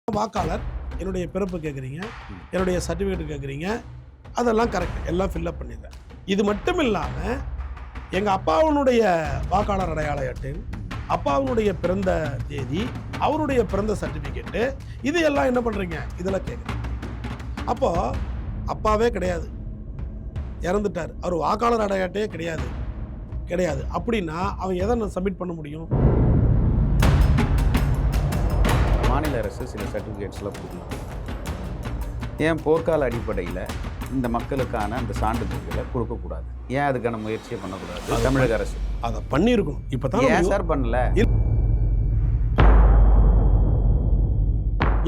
வாக்காளர் என்னுடைய பிறப்பு கேட்குறீங்க, என்னுடைய சர்டிஃபிகேட் கேட்குறீங்க, அதெல்லாம் கரெக்ட், எல்லாம் ஃபில்அப் பண்ணிடுறேன். இது மட்டும் இல்லாமல் எங்கள் அப்பாவுடைய வாக்காளர் அடையாள அட்டை, அப்பாவுடைய பிறந்த தேதி, அவருடைய பிறந்த சர்டிஃபிகேட்டு, இது எல்லாம் என்ன பண்ணுறீங்க இதில் கேட்குறீங்க. அப்போது அப்பாவே கிடையாது, இறந்துட்டார், அவர் வாக்காளர் அடையாள அட்டையே கிடையாது அப்படின்னா அவன் எதை நான் சப்மிட் பண்ண முடியும்? மாநில அரசு சில சர்டிஃபிகேட்ஸ்லாம் கொடுக்கலாம். ஏன் போர்க்கால அடிப்படையில் இந்த மக்களுக்கான அந்த சான்றிதழ்களை கொடுக்கக்கூடாது? ஏன் அதுக்கான முயற்சியை பண்ணக்கூடாது தமிழக அரசு? அதை பண்ணியிருக்கணும். இப்போ தான் ஏன் சார் பண்ணல?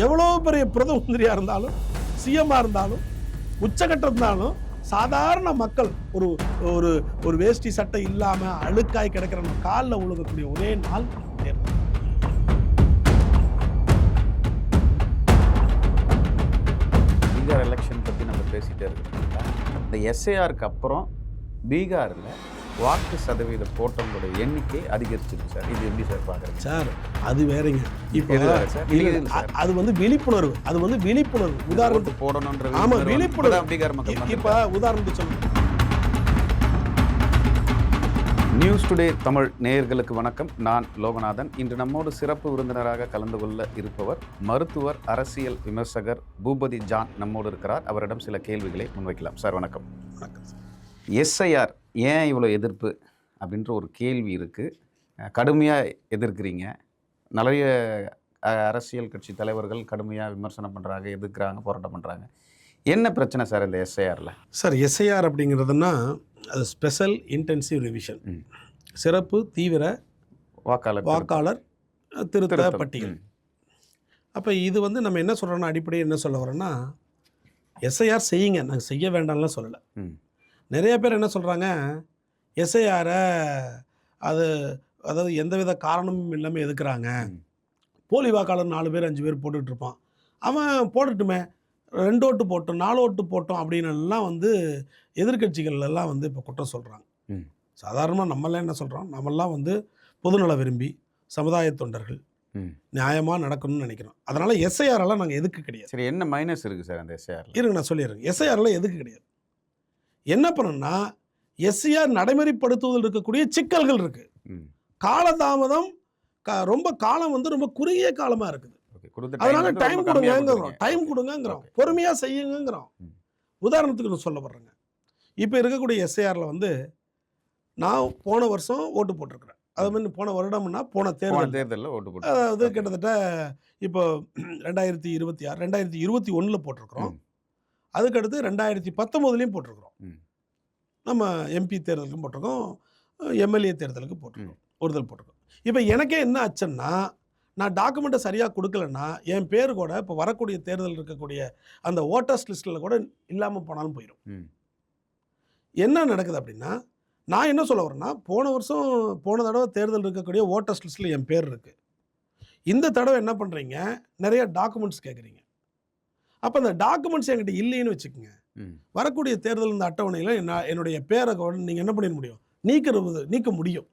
எவ்வளோ பெரிய பிரதம மந்திரியாக இருந்தாலும், சிஎம்மாக இருந்தாலும், உச்சகட்டம் இருந்தாலும், சாதாரண மக்கள் ஒரு ஒரு ஒரு வேஷ்டி சட்டை இல்லாமல் அழுக்காய் கிடக்கிற காலில் உழுகக்கூடிய ஒரே நாள் தேர்தல். பீகார் எலெக்ஷன் பற்றி நம்ம பேசிகிட்டே இருக்கோம். இந்த எஸ்ஐஆருக்கு அப்புறம் பீகாரில் வாக்கு சதவீத போட்டவங்களோட எண்ணிக்கை அதிகரிச்சிருக்கு சார். இது எப்படி சார் பார்க்குறீங்க? சார் அது வேறங்க. இப்போ அது வந்து விழிப்புணர்வு, உதாரணத்துக்கு போடணுன்ற ஆமாம் விழிப்புணர்வு பீகார் மக்கள். இப்போ உதாரணத்துக்கு சொல்லுங்க. நியூஸ் டுடே தமிழ் நேயர்களுக்கு வணக்கம். நான் லோகநாதன். இன்று நம்மோடு சிறப்பு விருந்தினராக கலந்து கொள்ள இருப்பவர் மருத்துவர், அரசியல் விமர்சகர் பூபதி ஜான் நம்மோடு இருக்கிறார். அவரிடம் சில கேள்விகளை முன்வைக்கலாம். சார் வணக்கம். வணக்கம். எஸ்ஐஆர் ஏன் இவ்வளோ எதிர்ப்பு அப்படின்ற ஒரு கேள்வி இருக்குது. கடுமையாக எதிர்க்கிறீங்க. நிறைய அரசியல் கட்சி தலைவர்கள் கடுமையாக விமர்சனம் பண்ணுறாங்க, எதிர்க்கிறாங்க, போராட்டம் பண்ணுறாங்க. என்ன பிரச்சனை சார் இந்த எஸ்ஐஆரில்? சார் எஸ்ஐஆர் அப்படிங்கிறதுனா அது ஸ்பெஷல் இன்டென்சிவ் ரிவிஷன், சிறப்பு தீவிர வாக்காளர் திருத்த பட்டியல். அப்போ இது வந்து நம்ம என்ன சொல்கிறோன்னா, அடிப்படையில் என்ன சொல்ல வரோன்னா, எஸ்ஐஆர் செய்யுங்க, நாங்கள் செய்ய வேண்டாம்லாம் சொல்லலை. நிறைய பேர் என்ன சொல்கிறாங்க, எஸ்ஐஆரை அதாவது எந்தவித காரணமும் இல்லாமல் எதுக்குறாங்க. போலி வாக்காளர் 4 பேர் 5 பேர் போட்டுட்ருப்பான், அவன் போடட்டுமே, 2 ஓட்டு போட்டோம் 4 ஓட்டு போட்டோம் அப்படின்னு எல்லாம் வந்து எதிர்கட்சிகள் எல்லாம் வந்து இப்போ குற்றம் சொல்கிறாங்க. சாதாரணமாக நம்மளாம் என்ன சொல்கிறோம், நம்மெல்லாம் வந்து பொதுநல விரும்பி சமுதாய தொண்டர்கள், நியாயமாக நடக்கணும்னு நினைக்கிறோம். அதனால் எஸ்ஐஆரெல்லாம் நாங்கள் எதுக்கு கிடையாது. சரி, என்ன மைனஸ் இருக்குது சார் அந்த எஸ்ஐஆர்? இருங்க நான் சொல்லிடுறேன். எஸ்ஐஆரெல்லாம் எதுக்கு கிடையாது. என்ன பண்ணணும்னா, எஸ்ஐஆர் நடைமுறைப்படுத்துவதில் இருக்கக்கூடிய சிக்கல்கள் இருக்குது. காலதாமதம் ரொம்ப காலம் வந்து ரொம்ப குறுகிய காலமாக இருக்குது. அதனால டைம் கொடுங்கங்கிறோம், பொறுமையாக செய்யுங்கிறோம். உதாரணத்துக்கு நான் சொல்ல வர்றேங்க. இப்போ இருக்கக்கூடிய எஸ்ஐஆரில் வந்து நான் போன வருஷம் ஓட்டு போட்டிருக்கிறேன். அது மாதிரி போன வருடம்னா போன தேர்தலில் ஓட்டு போட்டு, அதாவது கிட்டத்தட்ட இப்போ 2026 2021 போட்டிருக்கிறோம். அதுக்கடுத்து 2019 போட்டிருக்கிறோம். நம்ம எம்பி தேர்தலுக்கும் போட்டிருக்கோம், எம்எல்ஏ தேர்தலுக்கு போட்டிருக்கோம், ஒருதல் போட்டிருக்கோம். இப்போ எனக்கே என்ன ஆச்சுன்னா, நான் டாக்குமெண்ட்டை சரியாக கொடுக்கலன்னா என் பேர் கூட இப்போ வரக்கூடிய தேர்தல் இருக்கக்கூடிய அந்த ஓட்டர்ஸ் லிஸ்ட்டில் கூட இல்லாமல் போனாலும் போயிடும். என்ன நடக்குது அப்படின்னா, நான் என்ன சொல்ல வரேன்னா, போன தடவை தேர்தல் இருக்கக்கூடிய ஓட்டர்ஸ் லிஸ்ட்டில் என் பேர் இருக்குது. இந்த தடவை என்ன பண்ணுறீங்க, நிறைய டாக்குமெண்ட்ஸ் கேட்குறீங்க. அப்போ அந்த டாக்குமெண்ட்ஸ் என்கிட்ட இல்லைன்னு வச்சுக்கோங்க, வரக்கூடிய தேர்தல் இந்த அட்டவணையில் என்னுடைய பேரை நீங்கள் என்ன பண்ணிட முடியும், நீக்க முடியும்.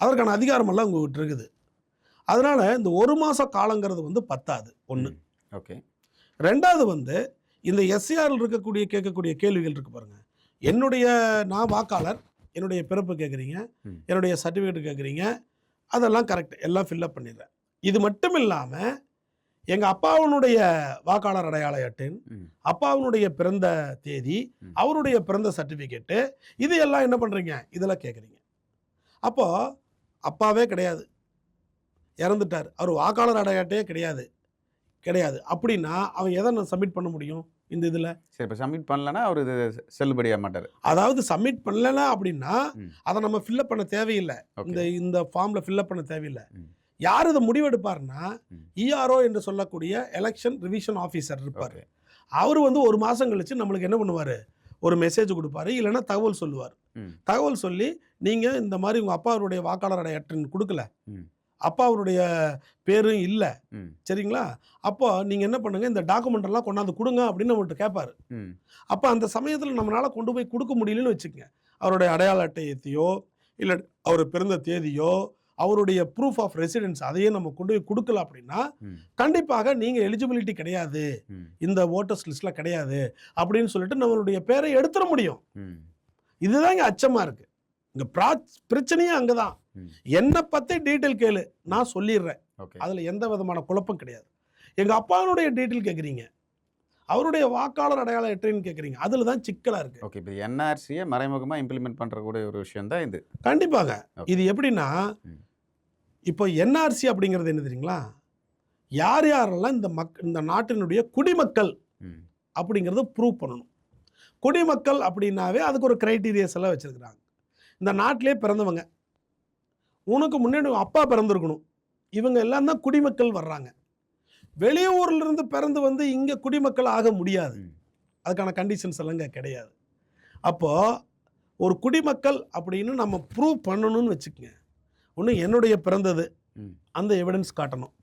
அதற்கான அதிகாரமெல்லாம் உங்கள்கிட்ட இருக்குது. அதனால் இந்த 1 மாத காலங்கிறது வந்து பத்தாது. ஒன்று. ஓகே. ரெண்டாவது வந்து இந்த எஸ்ஐஆரில் கேட்கக்கூடிய கேள்விகள் இருக்குது பாருங்கள். நான் வாக்காளர், என்னுடைய பிறப்பு கேட்குறீங்க, என்னுடைய சர்டிஃபிகேட் கேட்குறீங்க, அதெல்லாம் கரெக்ட், எல்லாம் ஃபில்அப் பண்ணிடுறேன். இது மட்டும் இல்லாமல் எங்கள் அப்பாவுடைய வாக்காளர் அடையாள அட்டை, அப்பாவுடைய பிறந்த தேதி, அவருடைய பிறந்த சர்டிஃபிகேட்டு, இது எல்லாம் என்ன பண்ணுறீங்க இதெல்லாம் கேட்குறீங்க. அப்போது அப்பாவே கிடையாது, இறந்துட்டார், அவர் வாக்காளர் அடையாள அட்டையே கிடையாது அப்படின்னா அவன் எதை நான் சப்மிட் பண்ண முடியும் இந்த இதில்? சரி, இப்போ சப்மிட் பண்ணலன்னா அவர் இது செல்லுபடியாக மாட்டார். அதாவது சப்மிட் பண்ணலன்னா அப்படின்னா அதை நம்ம ஃபில்அப் பண்ண தேவையில்லை, இந்த ஃபார்மில் ஃபில்அப் பண்ண தேவையில்லை. யார் இதை முடிவெடுப்பார்னா, இஆர்ஓ என்று சொல்லக்கூடிய எலெக்ஷன் ரிவிஷன் ஆஃபீஸர் இருப்பார். அவர் வந்து 1 மாதம் கழித்து நம்மளுக்கு என்ன பண்ணுவார், ஒரு மெசேஜ் கொடுப்பாரு, இல்லைன்னா தகவல் சொல்லுவார். தகவல் சொல்லி நீங்கள் இந்த மாதிரி உங்கள் அப்பாவுடைய வாக்காளர் அடையாள அட்டை கொடுக்கல, அப்பாவுடைய பேரும் இல்லை, சரிங்களா, அப்போ நீங்கள் என்ன பண்ணுங்கள், இந்த டாக்குமெண்ட் எல்லாம் கொண்டாந்து கொடுங்க அப்படின்னு நம்மள்கிட்ட கேட்பாரு. அப்போ அந்த சமயத்தில் நம்மளால் கொண்டு போய் கொடுக்க முடியலன்னு வச்சுக்கோங்க, அவருடைய அடையாள அட்டையத்தையோ இல்லை அவர் பிறந்த தேதியோ அவருடைய ப்ரூஃப் ஆஃப் ரெசிடென்ஸ் அதையும் நம்ம கொண்டு போய் கொடுக்கல அப்படின்னா கண்டிப்பாக நீங்கள் எலிஜிபிலிட்டி கிடையாது, இந்த ஓட்டர்ஸ் லிஸ்ட்டில் கிடையாது அப்படின்னு சொல்லிட்டு நம்மளுடைய பேரை எடுத்துட முடியும். இதுதான் இங்கே அச்சமாக இருக்குது. இங்கே பிரச்சனையே அங்கே தான். என்னை பற்றி டீட்டெயில் கேளு, நான் சொல்லிடுறேன். அதில் எந்த விதமான குழப்பம் கிடையாது. எங்கள் அப்பாவுடைய டீட்டெயில் கேட்குறீங்க, அவருடைய வாக்காளர் அடையாள அட்டைன்னு கேட்குறீங்க, அதில் தான் சிக்கலாக இருக்குது. ஓகே, இப்போ என்ஆர்சியை மறைமுகமாக இம்ப்ளிமெண்ட் பண்ணுறக்கூடிய ஒரு விஷயம் தான் இது. கண்டிப்பாக. இது எப்படின்னா, இப்போ என்ஆர்சி அப்படிங்கிறது என்ன தெரியுங்களா, யார் யாரெல்லாம் இந்த நாட்டினுடைய குடிமக்கள் அப்படிங்கிறத ப்ரூவ் பண்ணணும். குடிமக்கள் அப்படின்னாவே அதுக்கு ஒரு கிரைட்டீரியாஸ் எல்லாம் வச்சுருக்குறாங்க. இந்த நாட்டிலே பிறந்தவங்க, உனக்கு முன்னாடி அப்பா பிறந்திருக்கணும், இவங்க எல்லாம் தான் குடிமக்கள் வர்றாங்க. வெளியூர்லேருந்து பிறந்து வந்து இங்கே குடிமக்கள் ஆக முடியாது, அதுக்கான கண்டிஷன்ஸ் எல்லாம் இங்கே கிடையாது. அப்போது ஒரு குடிமக்கள் அப்படின்னு நம்ம ப்ரூவ் பண்ணணும்னு வச்சுக்கோங்க. ஒன்று என்னுடைய பிறந்தது அந்த எவிடன்ஸ் காட்டணும்,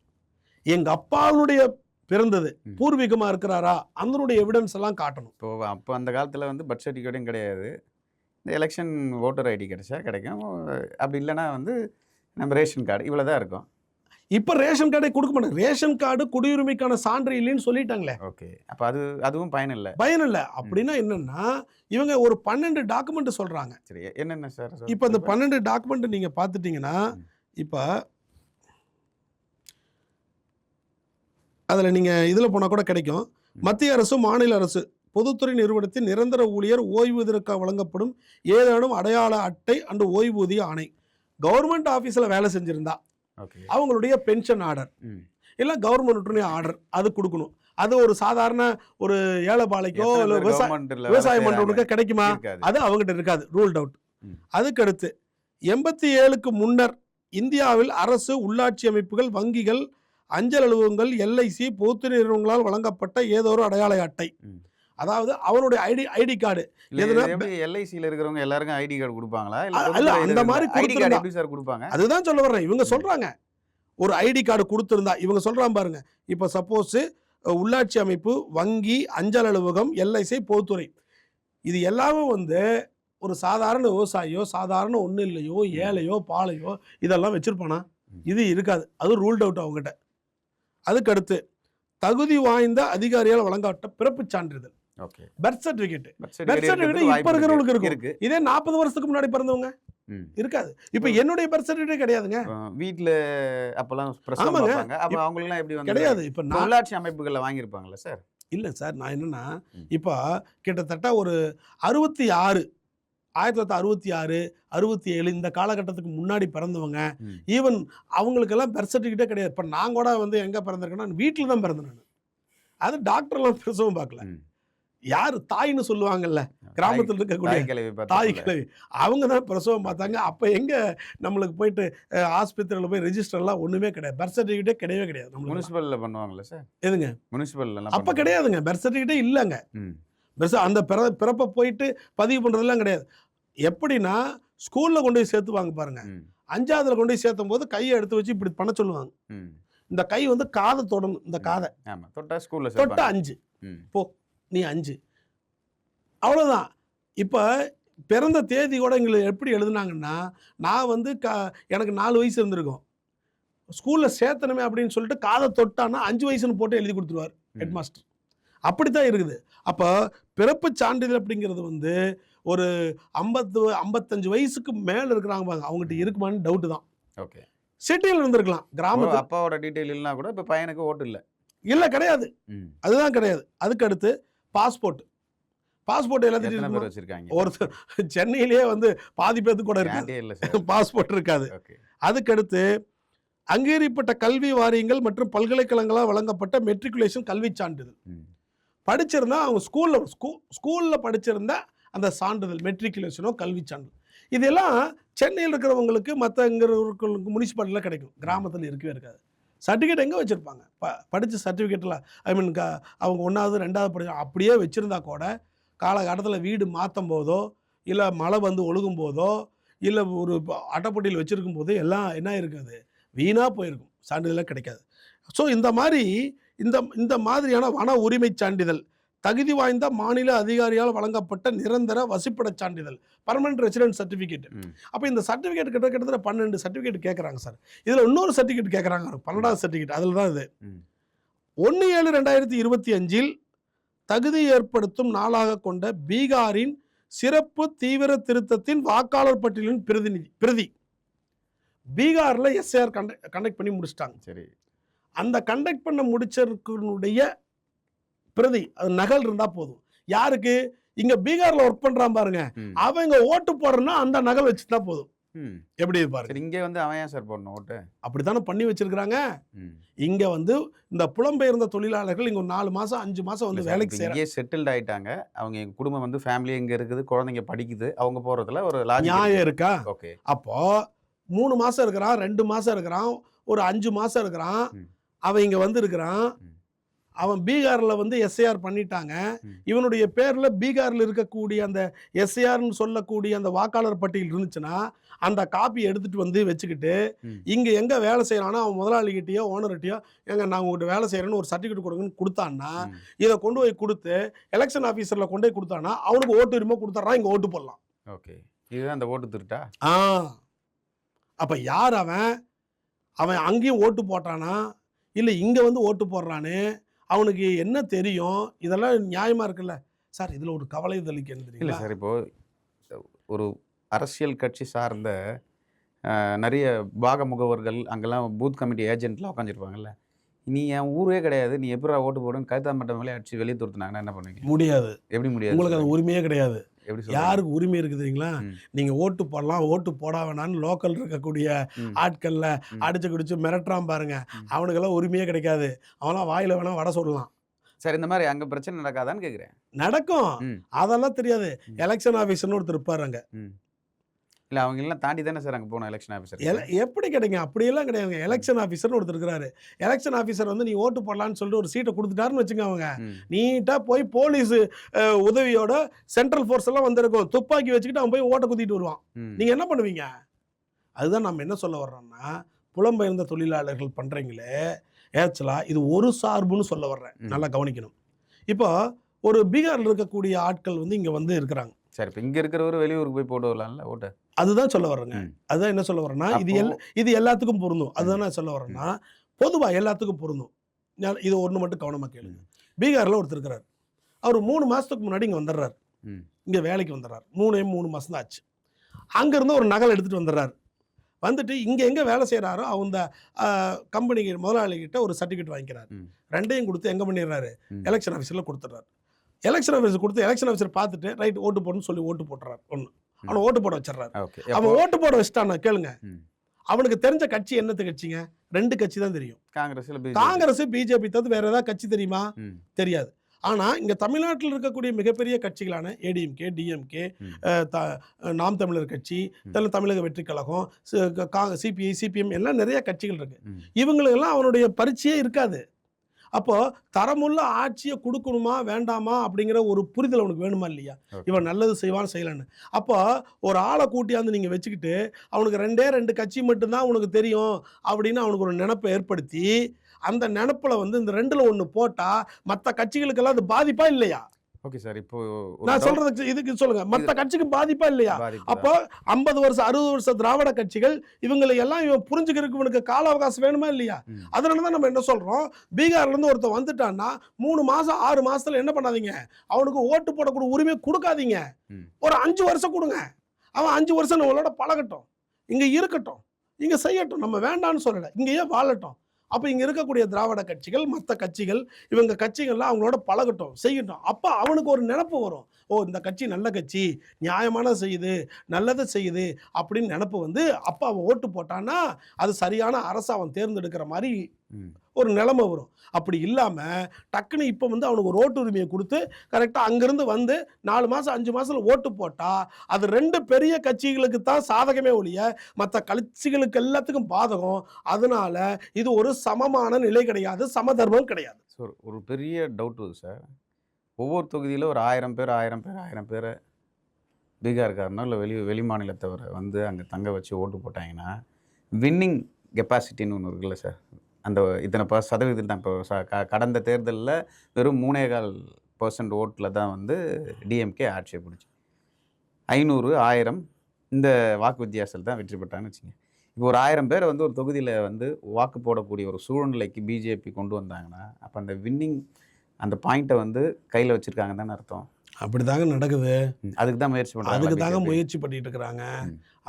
எங்கள் அப்பாவுடைய பிறந்தது பூர்வீகமாக இருக்கிறாரா அதனுடைய எவிடன்ஸ் எல்லாம் காட்டணும். இப்போ அப்போ அந்த காலத்தில் வந்து பர்த் சர்டிஃபிகேட்டும் கிடையாது, இந்த எலெக்ஷன் ஓட்டர் ஐடி கிடைச்சா கிடைக்கும், அப்படி இல்லைன்னா வந்து நம்ம ரேஷன் கார்டு இவ்வளோ தான் இருக்கும். இப்போ ரேஷன் கார்டை கொடுக்க மாட்டாங்க, ரேஷன் கார்டு குடியுரிமைக்கான சான்று இல்லைன்னு சொல்லிட்டாங்களே. ஓகே, அப்போ அதுவும் பயன் இல்லை. அப்படின்னா என்னன்னா, இவங்க ஒரு 12 டாக்குமெண்ட் சொல்றாங்க. சரி, என்னென்ன சார்? இப்போ இந்த 12 டாக்குமெண்ட் நீங்க பார்த்துட்டீங்கன்னா, இப்போ அதில் நீங்கள் இதில் போனால் கூட கிடைக்கும். மத்திய அரசு மாநில அரசு பொதுத்துறை நிறுவனத்தின் நிரந்தர ஊழியர் ஓய்வூதியருக்காக வழங்கப்படும் ஏதேனும் அடையாள அட்டை அண்டு ஓய்வூதிய ஆணை, கவர்மெண்ட் ஆஃபீஸில் வேலை செஞ்சுருந்தா அவங்களுடைய பென்ஷன் ஆர்டர் இல்லை கவர்மெண்ட் ஆர்டர் அது கொடுக்கணும். அது ஒரு சாதாரண ஒரு ஏழைப்பாளைக்கோ இல்லை விவசாயம் பண்ணுறவனுக்கு கிடைக்குமா? அது அவங்ககிட்ட இருக்காது, ரூல்ட் அவுட். அதுக்கடுத்து 87க்கு முன்னர் இந்தியாவில் அரசு, உள்ளாட்சி அமைப்புகள், வங்கிகள், அஞ்சல் அலுவலகங்கள், எல்ஐசி, பொதுத்துறை நிறுவனங்களால் வழங்கப்பட்ட ஏதோ ஒரு அடையாள அட்டை, அதாவது அவனுடைய ஐடி கார்டு. எல்ஐசியில் இருக்கிறவங்க எல்லாருக்கும் ஐடி கார்டு கொடுப்பாங்களா? இல்ல, அந்த மாதிரி கொடுப்பாங்க. அதுதான் சொல்ல வர்றேன். இவங்க சொல்றாங்க ஒரு ஐடி கார்டு கொடுத்துருந்தா, இவங்க சொல்றாங்க பாருங்க. இப்போ சப்போஸ் உள்ளாட்சி அமைப்பு, வங்கி, அஞ்சல் அலுவலகம், எல்ஐசி, பொதுத்துறை, இது எல்லாமே வந்து ஒரு சாதாரண விவசாயியோ, சாதாரண ஒன்றும் இல்லையோ, ஏழையோ, பாலையோ இதெல்லாம் வச்சிருப்பானா? இது இருக்காது, அது ரூல்ட் அவுட் அவங்ககிட்ட. அதுக்கடுத்து தகுதி வாய்ந்த அதிகாரியால் வழங்கப்பட்ட பிறப்புச் சான்றிதழ், பர்த் சர்டிஃபிகேட் இப்ப இருக்கிறவங்களுக்கு இருக்கும். இதே 40 வருஷத்துக்கு முன்னாடி பிறந்தவங்க இருக்காது. இப்ப என்னுடைய பர்த் சர்டிஃபிகேட் கிடையாதுங்க வீட்ல. அப்பெல்லாம் அவங்களுக்கு எப்படி கிடையாது. இப்ப உள்ளாட்சி அமைப்புகள்ல வாங்கியிருப்பாங்கல்ல சார்? இல்ல சார், நான் என்னன்னா, இப்ப கிட்டத்தட்ட ஒரு 66 1966 67 இந்த காலகட்டத்துக்கு முன்னாடி பிறந்தவங்க, ஈவன் அவங்களுக்கெல்லாம் பர்த் சர்டிஃபிகேட்டே கிடையாது. இப்போ நான் கூட வந்து எங்கே பிறந்திருக்கேன்னா வீட்டில் தான் பிறந்தேன் நான். அது டாக்டர்லாம் பிரசவம் பார்க்கல, யார் தாய்னு சொல்லுவாங்கல்ல கிராமத்தில் இருக்கக்கூடிய தாய் கிழவி, அவங்க தான் பிரசவம் பார்த்தாங்க. அப்போ எங்கே நம்மளுக்கு போயிட்டு ஆஸ்பத்திரியில் போய் ரெஜிஸ்டர்லாம் ஒன்றுமே கிடையாது, பர்த் சர்டிஃபிகேட்டே கிடையவே கிடையாது. நம்ம முனிசிபலில் பண்ணுவாங்கல்ல சார்? எதுங்க முனிசிபல்? அப்போ கிடையாதுங்க, பர்த் சர்டிஃபிகேட்டே இல்லைங்க. அந்த பிறப்பை போயிட்டு பதிவு பண்ணுறதுலாம் கிடையாது. எப்படின்னா ஸ்கூலில் கொண்டு போய் சேர்த்துவாங்க பாருங்க, 5ஆவதுல கொண்டு போய் சேர்த்தும் போது கையை எடுத்து வச்சு இப்படி பண்ண சொல்லுவாங்க. இந்த கை வந்து காதை தொடணும், இந்த காதை தொட்ட 5 போ நீ 5, அவ்வளோதான். இப்போ பிறந்த தேதி கூட எங்களுக்கு எப்படி எழுதுனாங்கன்னா, நான் வந்து எனக்கு 4 வயசு இருந்திருக்கும், ஸ்கூலில் சேர்த்தணுமே அப்படின்னு சொல்லிட்டு காதை தொட்டான்னா 5 வயசுன்னு போட்டு எழுதி கொடுத்துருவார் ஹெட் மாஸ்டர். அப்படித்தான் இருக்குது. அப்போ பிறப்பு சான்றிதழ் அப்படிங்கிறது வந்து ஒரு 55 வயசுக்கு மேலே இருக்கிறாங்க பாருங்க, அவங்ககிட்ட இருக்குமான்னு டவுட்டு தான். ஓகே, சிட்டியில் இருந்திருக்கலாம், கிராமத்தில் அப்பாவோட டீட்டெயில் இல்லைனா கூட இப்போ பையனுக்கு ஓட்டு இல்லை கிடையாது, அதுதான் கிடையாது. அதுக்கு அடுத்து பாஸ்போர்ட் எல்லாத்தையும் வச்சிருக்காங்க. ஒருத்தர் சென்னையிலேயே வந்து பாதி பேருக்கு கூட இருக்கு பாஸ்போர்ட் இருக்காது. அதுக்கடுத்து அங்கீகரிக்கப்பட்ட கல்வி வாரியங்கள் மற்றும் பல்கலைக்கழகங்களால் வழங்கப்பட்ட மெட்ரிகுலேஷன் கல்வி சான்றிதழ், படிச்சிருந்தா அவங்க ஸ்கூலில் படிச்சிருந்தா அந்த சான்றிதழ், மெட்ரிகுலேஷனோ கல்வி சான்றிதழ், இதெல்லாம் சென்னையில் இருக்கிறவங்களுக்கு மற்ற இங்கே இருக்கிறவங்களுக்கு முனிசிபாலிட்டியில் கிடைக்கும், கிராமத்தில் இருக்கவே இருக்காது. சர்டிஃபிகேட் எங்கே வச்சுருப்பாங்க? படித்த சர்டிஃபிகேட்டில் அவங்க 1வது 2வது படிச்ச அப்படியே வச்சுருந்தா கூட காலகட்டத்தில் வீடு மாற்றும் போதோ, இல்லை மழை வந்து ஒழுகும் போதோ, இல்லை ஒரு அட்டைப்பட்டியில் வச்சுருக்கும் போதோ எல்லாம் என்ன இருக்காது, வீணாக போயிருக்கும், சான்றிதழ் கிடைக்காது. ஸோ இந்த மாதிரியான வன உரிமை சான்றிதழ், தகுதி வாய்ந்த மாநில அதிகாரியால் வழங்கப்பட்ட நிரந்தர வசிப்பிடச் சான்றிதழ், பர்மனன்ட் ரெசிடென்ட் சர்டிஃபிகேட். அப்போ இந்த சர்டிஃபிகேட் கிட்டத்தட்ட 12 சர்டிஃபிகேட் கேட்குறாங்க சார். இதில் இன்னொரு சர்டிஃபிகேட் கேட்குறாங்க, 12வது சர்டிஃபிகேட். அதில் தான் இது 1/7/2025 தகுதி ஏற்படுத்தும் நாளாக கொண்ட பீகாரின் சிறப்பு தீவிர திருத்தத்தின் வாக்காளர் பட்டியலின் பிரதி. பீகாரில் எஸ்ஐஆர் கண்டக்ட் பண்ணி முடிச்சிட்டாங்க. சரி, அந்த கண்டக்ட் பண்ண முடிச்சதுடைய பிரதி, அது நகல் இருந்தா போதும். யாருக்கு? இங்க பீகார்ல ஒர்க் பண்றான் பாருங்க, அவங்க ஓட்டு போடுறனா அந்த நகல் வச்சுட்டா போதும். எப்படி பாருங்க. இங்க வந்து அவன் ஏன் சார் போடணும் ஓட்டு? அப்படித்தானே பண்ணி வச்சிருக்காங்க. இங்க வந்து இந்த புலம்பெயர்ந்த தொழிலாளர்கள் இங்க 4 மாசம் 5 மாசம் வந்து வேலைக்கு இங்கே செட்டில்ட் ஆயிட்டாங்க. அவங்க எங்க குடும்பம் வந்து ஃபேமிலி இங்க இருக்குது, குழந்தைங்க படிக்குது, அவங்க போறதுல ஒரு நியாயம் இருக்கா? ஓகே. அப்போ 3 மாசம் இருக்கிறான், 2 மாசம் இருக்கிறான், ஒரு 5 மாசம் இருக்கிறான், அவன் இங்க வந்து இருக்கிறான். அவன் பீகாரில் வந்து எஸ்ஐஆர் பண்ணிட்டாங்க. இவனுடைய பேரில் பீகாரில் இருக்கக்கூடிய அந்த எஸ்ஐஆர்னு சொல்லக்கூடிய அந்த வாக்காளர் பட்டியல் இருந்துச்சுன்னா அந்த காப்பி எடுத்துகிட்டு வந்து வச்சுக்கிட்டு இங்கே எங்கே வேலை செய்கிறானோ அவன் முதலாளிகிட்டையோ ஓனர்கிட்டையோ எங்க நான் உங்கள்கிட்ட வேலை செய்கிறேன்னு ஒரு சர்டிஃபிகேட் கொடுங்கன்னு கொடுத்தான்னா இதை கொண்டு போய் கொடுத்து எலெக்ஷன் ஆஃபீஸரில் கொண்டு போய் கொடுத்தான்னா அவனுக்கு ஓட்டு உரிமை கொடுத்துட்றான், இங்கே ஓட்டு போடலாம். ஓகே, இதுதான் அந்த ஓட்டு திருட்டா? அப்போ யார் அவன் அங்கேயும் ஓட்டு போட்டானா இல்லை இங்கே வந்து ஓட்டு போடுறான்னு அவனுக்கு என்ன தெரியும்? இதெல்லாம் நியாயமாக இருக்குல்ல சார். இதில் ஒரு கவலை தெளிக்க இல்லை சார். இப்போது ஒரு அரசியல் கட்சி சார்ந்த நிறைய பாக முகவர்கள் அங்கெல்லாம் பூத் கமிட்டி ஏஜென்ட்லாம் உட்காந்துருப்பாங்கல்ல, நீ என் ஊரே கிடையாது, நீ எப்படா ஓட்டு போடுன்னு கருத்தாம்பட்ட மேலே அடிச்சு வெளியே துரத்துனாங்கன்னா என்ன பண்ணுவீங்க? முடியாது. எப்படி முடியாது? உங்களுக்கு அது உரிமையே கிடையாது. யாருக்கு உரிமை இருக்குதுங்களா? நீங்க ஓட்டு போடலாம், ஓட்டு போட வேணான்னு லோக்கல் இருக்கக்கூடிய ஆட்கள்ல அடிச்சு குடிச்சு மிரட்டுறான் பாருங்க, அவனுக்கெல்லாம் உரிமையே கிடைக்காது. அவன்லாம் வாயில வேணா வடை சொல்லலாம். சார், இந்த மாதிரி அங்க பிரச்சனை நடக்காதான்னு கேட்குறேன். நடக்கும், அதெல்லாம் தெரியாது. எலெக்ஷன் ஆஃபீஸர்னு ஒருத்தர் இருப்பாரு அங்க. இல்லை, அவங்க எல்லாம் தாண்டி தானே சார் அங்கே போகணும் எலெக்ஷன் ஆஃபீஸர். எப்படி கிடைங்க? அப்படியெல்லாம் கிடையாதுங்க. எலெக்ஷன் ஆஃபீஸர்னு ஒருத்தர் இருக்கிறாரு. எலெக்ஷன் ஆஃபீஸர் வந்து நீ ஓட்டு போடலான்னு சொல்லிட்டு ஒரு சீட்டை கொடுத்துட்டாருன்னு வச்சுங்க, அவங்க நீட்டாக போய் போலீஸ் உதவியோட சென்ட்ரல் ஃபோர்ஸ் எல்லாம் வந்திருக்கும், துப்பாக்கி வச்சுக்கிட்டு அவன் போய் ஓட்டை குத்திட்டு வருவான். நீங்கள் என்ன பண்ணுவீங்க? அதுதான் நம்ம என்ன சொல்ல வர்றோம்னா, புலம்பெயர்ந்த தொழிலாளர்கள் பண்ணுறீங்களே ஆக்சுவலாக இது ஒரு சார்புன்னு சொல்ல வர்றேன், நல்லா கவனிக்கணும். இப்போ ஒரு பீகாரில் இருக்கக்கூடிய ஆட்கள் வந்து இங்கே வந்து இருக்கிறாங்க. சரி, இப்போ இங்கே இருக்கிறவர் வெளியூருக்கு போய் போட்டு வரலாம்ல ஓட்டு? அதுதான் சொல்ல வர்றேங்க. அதுதான் என்ன சொல்ல வர்றேன்னா, இது எல்லாத்துக்கும் பொருந்தும். அதுதான் நான் சொல்ல வர்றேன்னா, பொதுவாக எல்லாத்துக்கும் பொருந்தும். இது ஒன்று மட்டும் கவனமாக கேளுங்க. பீகாரில் ஒருத்தர் இருக்கிறார், அவர் 3 மாதத்துக்கு முன்னாடி இங்கே வந்துடுறாரு, இங்கே வேலைக்கு வந்துடுறாரு. 3 மாதம் தான் ஆச்சு. அங்கேருந்து ஒரு நகல் எடுத்துகிட்டு வந்துடுறாரு. வந்துட்டு இங்கே எங்கே வேலை செய்கிறாரோ அந்த கம்பெனிக்கு முதலாளிகிட்ட ஒரு சர்டிஃபிகேட் வாங்கிக்கிறார். ரெண்டையும் கொடுத்து எங்கே பண்ணிடுறாரு? எலெக்ஷன் ஆஃபீஸரில் கொடுத்துட்றாரு. எலெக்ஷன் ஆஃபீஸர் கொடுத்து எலெக்ஷன் ஆஃபீஸர் பார்த்துட்டு ரைட் ஓட்டு போடணும்னு சொல்லி ஓட்டு போட்டுறாரு. ஒன்று அவனை ஓட்டு போட வச்சிடறாரு. அவன் ஓட்டு போட வச்சுட்டான். கேளுங்க, அவனுக்கு தெரிஞ்ச கட்சி என்னத்து கட்சிங்க? 2 கட்சி தான் தெரியும், காங்கிரஸ் பிஜேபி. தவிர வேற ஏதாவது கட்சி தெரியுமா? தெரியாது. ஆனால் இங்கே தமிழ்நாட்டில் இருக்கக்கூடிய மிகப்பெரிய கட்சிகளான ஏடிஎம்கே, டிஎம்கே, நாம் தமிழர் கட்சி, தமிழக வெற்றி கழகம், சிபிஐ, சிபிஎம் எல்லாம் நிறைய கட்சிகள் இருக்கு. இவங்களுக்கெல்லாம் அவனுடைய பரிச்சையே இருக்காது. அப்போ தரமுள்ள ஆட்சியை கொடுக்கணுமா வேண்டாமா அப்படிங்கிற ஒரு புரிதல் அவனுக்கு வேணுமா இல்லையா? இவன் நல்லது செய்வான் செய்யலன்னு. அப்போ ஒரு ஆளை கூட்டியாந்து நீங்கள் வச்சுக்கிட்டு அவனுக்கு 2 கட்சி மட்டும்தான் உனக்கு தெரியும் அப்படின்னு அவனுக்கு ஒரு நினைப்பை ஏற்படுத்தி அந்த நினைப்பில் வந்து இந்த 2ல் 1 போட்டால் மற்ற கட்சிகளுக்கெல்லாம் அது பாதிப்பா இல்லையா? ஓகே சார், இப்போ நான் சொல்றது இதுக்கு சொல்லுங்க, மற்ற கட்சிக்கு பாதிப்பா இல்லையா? அப்போ 50 வருஷம் 60 வருஷம் திராவிட கட்சிகள் இவங்களை எல்லாம் இவன் புரிஞ்சுக்கிறதுக்கு இவனுக்கு கால அவகாசம் வேணுமா இல்லையா? அதனாலதான் நம்ம என்ன சொல்றோம், பீகார்ல இருந்து ஒருத்தர் வந்துட்டான்னா 3 மாசம் 6 மாசத்துல என்ன பண்ணாதீங்க, அவனுக்கு ஓட்டு போடக்கூடிய உரிமை கொடுக்காதீங்க. ஒரு 5 வருஷம் கொடுங்க. அவன் 5 வருஷம் நம்மளோட பழகட்டும், இங்க இருக்கட்டும், இங்க செய்யட்டும். நம்ம வேண்டான்னு சொல்லல, இங்கேயே வாழட்டும். அப்போ இங்கே இருக்கக்கூடிய திராவிட கட்சிகள், மற்ற கட்சிகள், இவங்க கட்சிகள்லாம் அவங்களோட பழகட்டும், செய்யட்டும். அப்போ அவனுக்கு ஒரு நினைப்பு வரும், ஓ இந்த கட்சி நல்ல கட்சி, நியாயமான செய்யுது, நல்லதை செய்யுது அப்படின்னு நினப்பு வந்து அப்போ அவன் ஓட்டு போட்டான்னா அது சரியான அரசு அவன் தேர்ந்தெடுக்கிற மாதிரி ஒரு நிலைமை வரும். அப்படி இல்லாமல் டக்குன்னு இப்போ வந்து அவனுக்கு ஒரு ஓட்டு உரிமையை கொடுத்து கரெக்டாக அங்கேருந்து வந்து 4 மாதம் 5 மாதத்தில் ஓட்டு போட்டால் அது 2 பெரிய கட்சிகளுக்கு தான் சாதகமே ஒழிய மற்ற கட்சிகளுக்கு எல்லாத்துக்கும் பாதகம். அதனால இது ஒரு சமமான நிலை கிடையாது, சமதர்மம் கிடையாது. சார், ஒரு பெரிய டவுட் வருது சார். ஒவ்வொரு தொகுதியில் ஒரு 1000 பேர் பீகார்காரனோ இல்லை வெளி மாநிலத்தவரை வந்து அங்கே தங்க வச்சு ஓட்டு போட்டாங்கன்னா வின்னிங் கெப்பாசிட்டின்னு ஒன்று இருக்குல்ல சார், அந்த இத்தனை சதவீதம் தான். இப்போ கடந்த தேர்தலில் வெறும் 3.25 பர்சன்ட் ஓட்டில் தான் வந்து டிஎம்கே ஆட்சியை பிடிச்சி 500, 1000 இந்த வாக்கு வித்தியாசத்தில் தான் வெற்றி பெற்றாங்கன்னு வச்சுங்க. இப்போ ஒரு 1000 பேரை வந்து ஒரு தொகுதியில் வந்து வாக்கு போடக்கூடிய ஒரு சூழ்நிலைக்கு பிஜேபி கொண்டு வந்தாங்கன்னா அப்போ அந்த வின்னிங் அந்த பாயிண்ட்டை வந்து கையில் வச்சுருக்காங்கன்னு தானே அர்த்தம். அப்படி தாங்க நடக்குது. அதுக்கு தான் முயற்சி பண்ணுறாங்க. அதுக்கு தாங்க முயற்சி பண்ணிட்டு இருக்கிறாங்க.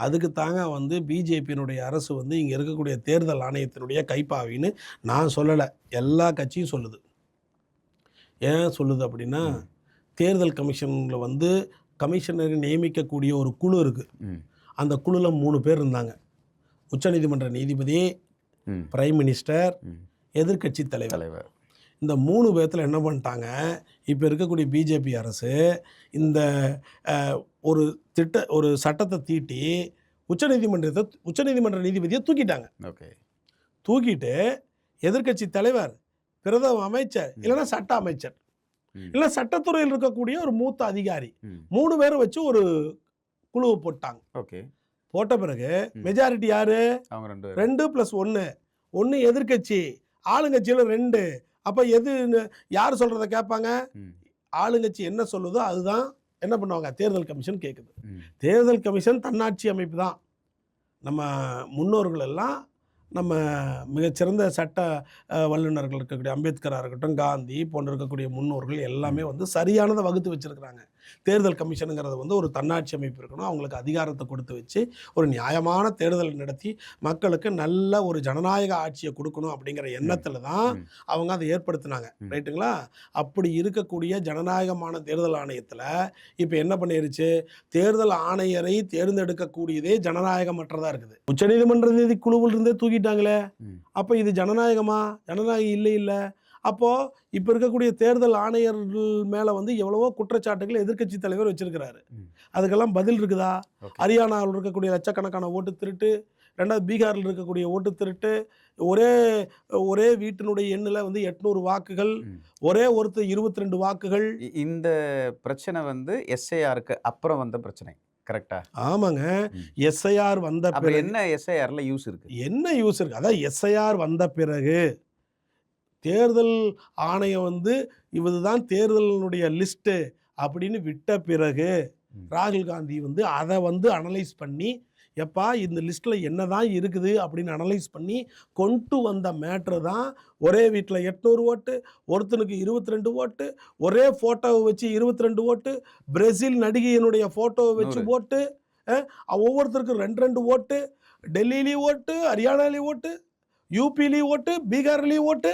அதுக்கு தாங்க வந்து பிஜேபியினுடைய அரசு வந்து இங்கே இருக்கக்கூடிய தேர்தல் ஆணையத்தினுடைய கைப்பாவின்னு நான் சொல்லலை, எல்லா கட்சியும் சொல்லுது. ஏன் சொல்லுது அப்படின்னா, தேர்தல் கமிஷனில் வந்து கமிஷனரை நியமிக்கக்கூடிய ஒரு குழு இருக்குது. அந்த குழுவில் 3 பேர் இருந்தாங்க. உச்சநீதிமன்ற நீதிபதி, பிரைம் மினிஸ்டர், எதிர்க்கட்சி தலைவர். இந்த 3 பேர்த்தில் என்ன பண்ணிட்டாங்க, இப்போ இருக்கக்கூடிய பிஜேபி அரசு இந்த ஒரு சட்டத்தை தீட்டி உச்சநீதிமன்ற நீதிபதியை தூக்கிட்டாங்க. தூக்கிட்டு எதிர்க்கட்சி தலைவர், பிரதம அமைச்சர், இல்லைன்னா சட்ட அமைச்சர், இல்லை சட்டத்துறையில் இருக்கக்கூடிய ஒரு மூத்த அதிகாரி 3 பேரை வச்சு ஒரு குழுவை போட்டாங்க. போட்ட பிறகு மெஜாரிட்டி யாரு? 2+1 எதிர்க்கட்சி, ஆளுங்கட்சியில் 2. அப்போ எது யார் சொல்கிறத கேட்பாங்க? ஆளுங்கட்சி என்ன சொல்லுதோ அதுதான் என்ன பண்ணுவாங்க, தேர்தல் கமிஷன் கேட்குது. தேர்தல் கமிஷன் தன்னாட்சி அமைப்பு தான். நம்ம முன்னோர்கள் எல்லாம் நம்ம மிகச்சிறந்த சட்ட வல்லுநர்கள் இருக்கக்கூடிய அம்பேத்கராக இருக்கட்டும், காந்தி போன்ற இருக்கக்கூடிய முன்னோர்கள் எல்லாமே வந்து சரியானதை வகுத்து வச்சுருக்கிறாங்க. தேர்தல் கமிஷனுங்கிறது வந்து ஒரு தன்னாட்சி அமைப்பு இருக்கணும், அவங்களுக்கு அதிகாரத்தை கொடுத்து வச்சு ஒரு நியாயமான தேர்தல் நடத்தி மக்களுக்கு நல்ல ஒரு ஜனநாயக ஆட்சியை கொடுக்கணும் அப்படிங்கிற எண்ணத்தில் தான் அவங்க அதை ஏற்படுத்தினாங்க. ரைட்டுங்களா? அப்படி இருக்கக்கூடிய ஜனநாயகமான தேர்தல் ஆணையத்தில் இப்போ என்ன பண்ணிருச்சு, தேர்தல் ஆணையரை தேர்ந்தெடுக்கக்கூடியதே ஜனநாயகமற்றதாக இருக்குது. உச்சநீதிமன்ற நீதி குழுவில் இருந்தே தூக்கிட்டாங்களே, அப்போ இது ஜனநாயகமா? ஜனநாயகம் இல்லை. அப்போது இப்போ இருக்கக்கூடிய தேர்தல் ஆணையர்கள் மேலே வந்து எவ்வளவோ குற்றச்சாட்டுகள் எதிர்க்கட்சி தலைவர் வச்சிருக்கிறாரு. அதுக்கெல்லாம் பதில் இருக்குதா? ஹரியானாவில் இருக்கக்கூடிய லட்சக்கணக்கான ஓட்டு திருட்டு, 2வது பீகாரில் இருக்கக்கூடிய ஓட்டு திருட்டு, ஒரே வீட்டினுடைய எண்ணில் வந்து 800 வாக்குகள், ஒரே ஒருத்தர் 22 வாக்குகள். இந்த பிரச்சனை வந்து எஸ்ஐஆருக்கு அப்புறம் வந்த பிரச்சனை, கரெக்டா? ஆமாங்க. எஸ்ஐஆர் வந்த பிறகு என்ன எஸ்ஐஆர்ல யூஸ் இருக்கு? என்ன யூஸ் இருக்கு? அதான் எஸ்ஐஆர் வந்த பிறகு தேர்தல் ஆணையம் வந்து இதுதான் தேர்தலினுடைய லிஸ்ட்டு அப்படின்னு விட்ட பிறகு ராகுல் காந்தி வந்து அதை வந்து அனலைஸ் பண்ணி, எப்பா இந்த லிஸ்ட்டில் என்ன தான் இருக்குது அப்படின்னு அனலைஸ் பண்ணி கொண்டு வந்த மேட்ரு தான் ஒரே வீட்டில் 800 ஓட்டு, ஒருத்தனுக்கு 22 ஓட்டு, ஒரே ஃபோட்டோவை வச்சு 22 ஓட்டு, பிரேசில் நடிகையினுடைய ஃபோட்டோவை வச்சு ஓட்டு, ஒவ்வொருத்தருக்கும் 2 ஓட்டு, டெல்லியிலையும் ஓட்டு, ஹரியானாலையும் ஓட்டு, யூபிலையும் ஓட்டு, பீகார்லேயும் ஓட்டு.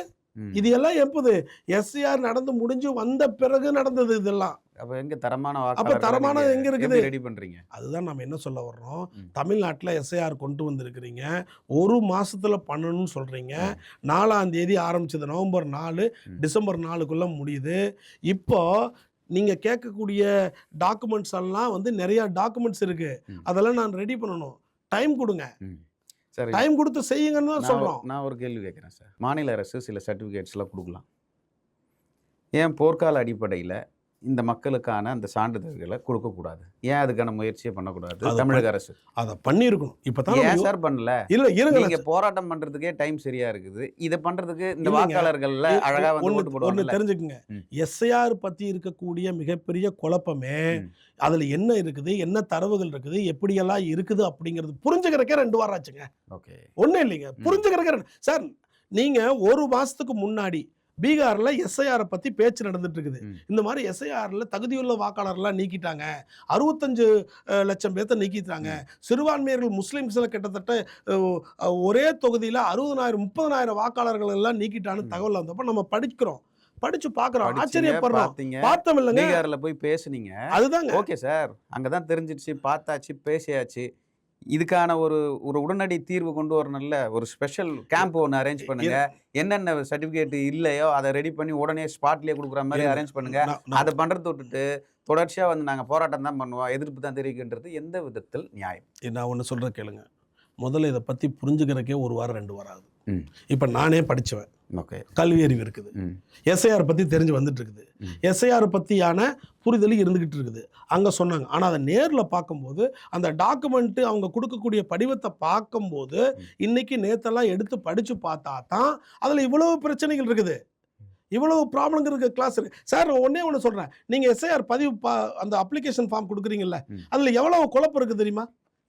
இது எல்லாம் எப்போது எஸ்ஐஆர் நடந்து முடிஞ்சு வந்த பிறகு நடந்தது இதெல்லாம். அப்போ எங்க தரமான அப்போ தரமான எங்க இருக்குது? ரெடி பண்றீங்க. அதுதான் நம்ம என்ன சொல்ல வர்றோம், தமிழ்நாட்டில் எஸ்ஐஆர் கொண்டு வந்திருக்கிறீங்க, 1 மாசத்துல பண்ணணும்னு சொல்றீங்க. 4ஆம் தேதி ஆரம்பிச்சது, நவம்பர் 4, டிசம்பர் 4க்குள்ள முடியுது. இப்போ நீங்க கேட்கக்கூடிய டாக்குமெண்ட்ஸ் எல்லாம் வந்து நிறைய டாக்குமெண்ட்ஸ் இருக்கு, அதெல்லாம் நான் ரெடி பண்ணணும், டைம் கொடுங்க. சரி, டைம் கொடுத்து செய்யுங்கன்னு தான் சொல்றோம். நான் ஒரு கேள்வி கேட்குறேன் சார். மாநில அரசு சில சர்டிஃபிகேட்ஸ்லாம் கொடுக்கலாம், ஏன் போர்க்கால அடிப்படையில் இந்த மக்களுக்கான அந்த சான்றிதழ்களை கொடுக்கக்கூடாது? ஏன் அதுக்கான முயற்சியை பண்ணக்கூடாது தமிழக அரசு? அதை பண்ணியிருக்கணும். இப்போ தான் ஏன் சார் பண்ணல? இல்லை இருங்க, நீங்க போராட்டம் பண்றதுக்கே டைம் சரியா இருக்குது, இதை பண்றதுக்கு இந்த வாக்காளர்கள்ல அழகா வந்து ஓட்டு போடுவாங்க. ஒன்று தெரிஞ்சுக்குங்க, எஸ்ஐஆர் பற்றி இருக்கக்கூடிய மிகப்பெரிய குழப்பமே அதில் என்ன இருக்குது, என்ன தரவுகள் இருக்குது, எப்படியெல்லாம் இருக்குது அப்படிங்கிறது புரிஞ்சுக்கிறக்கே 2 வாரம் ஆச்சுங்க. ஓகே, ஒன்றும் இல்லைங்க, புரிஞ்சுக்கிறக்கே. சார் நீங்கள் 1 மாதத்துக்கு முன்னாடி பீகாரில் எஸ்ஐஆரை பற்றி பேச்சு நடந்துட்டு இருக்குது. இந்த மாதிரி எஸ்ஐஆரில் தகுதியுள்ள வாக்காளர்லாம் நீக்கிட்டாங்க, 65 லட்சம் பேர்த்த நீக்கிட்டாங்க, சிறுபான்மையர்கள் முஸ்லீம்ஸில் கிட்டத்தட்ட ஒரே தொகுதியில் 60,000 30,000 வாக்காளர்கள் எல்லாம் நீக்கிட்டான்னு தகவல் வந்தப்போ நம்ம படிச்சு பார்க்குறோம், ஆச்சரியப்படுறோம். பார்த்தோம் இல்லைங்க, பீகாரில் போய் பேசுனீங்க, அதுதாங்க. ஓகே சார், அங்கே தான் தெரிஞ்சிடுச்சு, பார்த்தாச்சு, பேசியாச்சு. இதுக்கான ஒரு உடனடி தீர்வு கொண்டு வரணும்ல, ஒரு ஸ்பெஷல் கேம்ப் ஒன்று அரேஞ்ச் பண்ணுங்க, என்னென்ன சர்டிஃபிகேட் இல்லையோ அதை ரெடி பண்ணி உடனே ஸ்பாட்லேயே கொடுக்குற மாதிரி அரேஞ்ச் பண்ணுங்க. அதை பண்ணுறதை விட்டுட்டு தொடர்ச்சியாக வந்து நாங்கள் போராட்டம் தான் பண்ணுவோம், எதிர்ப்பு தான் தெரிவிக்கின்றது எந்த விதத்தில் நியாயம்? நான் ஒன்று சொல்கிறேன் கேளுங்க, முதல்ல இதை பற்றி புரிஞ்சுக்கிறக்கே 1 வாரம் 2 வாரம் ஆகுது. இப்போ நானே படித்தவன், ஓகே, கல்வி அறிவு இருக்குது, எஸ்ஐஆர் பற்றி தெரிஞ்சு வந்துட்டு இருக்குது, எஸ்ஐஆர் பற்றியான புரிதல் இருந்துக்கிட்டு இருக்குது. அங்கே சொன்னாங்க, ஆனால் அதை நேரில் பார்க்கும்போது அந்த டாக்குமெண்ட்டு அவங்க கொடுக்கக்கூடிய படிவத்தை பார்க்கும்போது இன்னைக்கு நேற்றெல்லாம் எடுத்து படித்து பார்த்தா தான் அதில் இவ்வளவு பிரச்சனைகள் இருக்குது. இவ்வளவு ப்ராப்ளம் இருக்க கிளாஸ் இருக்கு சார். நான் ஒண்ணே ஒன்று சொல்றேன், நீங்க எஸ்ஐஆர் பதிவு அந்த அப்ளிகேஷன் ஃபார்ம் கொடுக்குறீங்கல்ல, அதுல எவ்வளவு குழப்பம் இருக்கு தெரியுமா?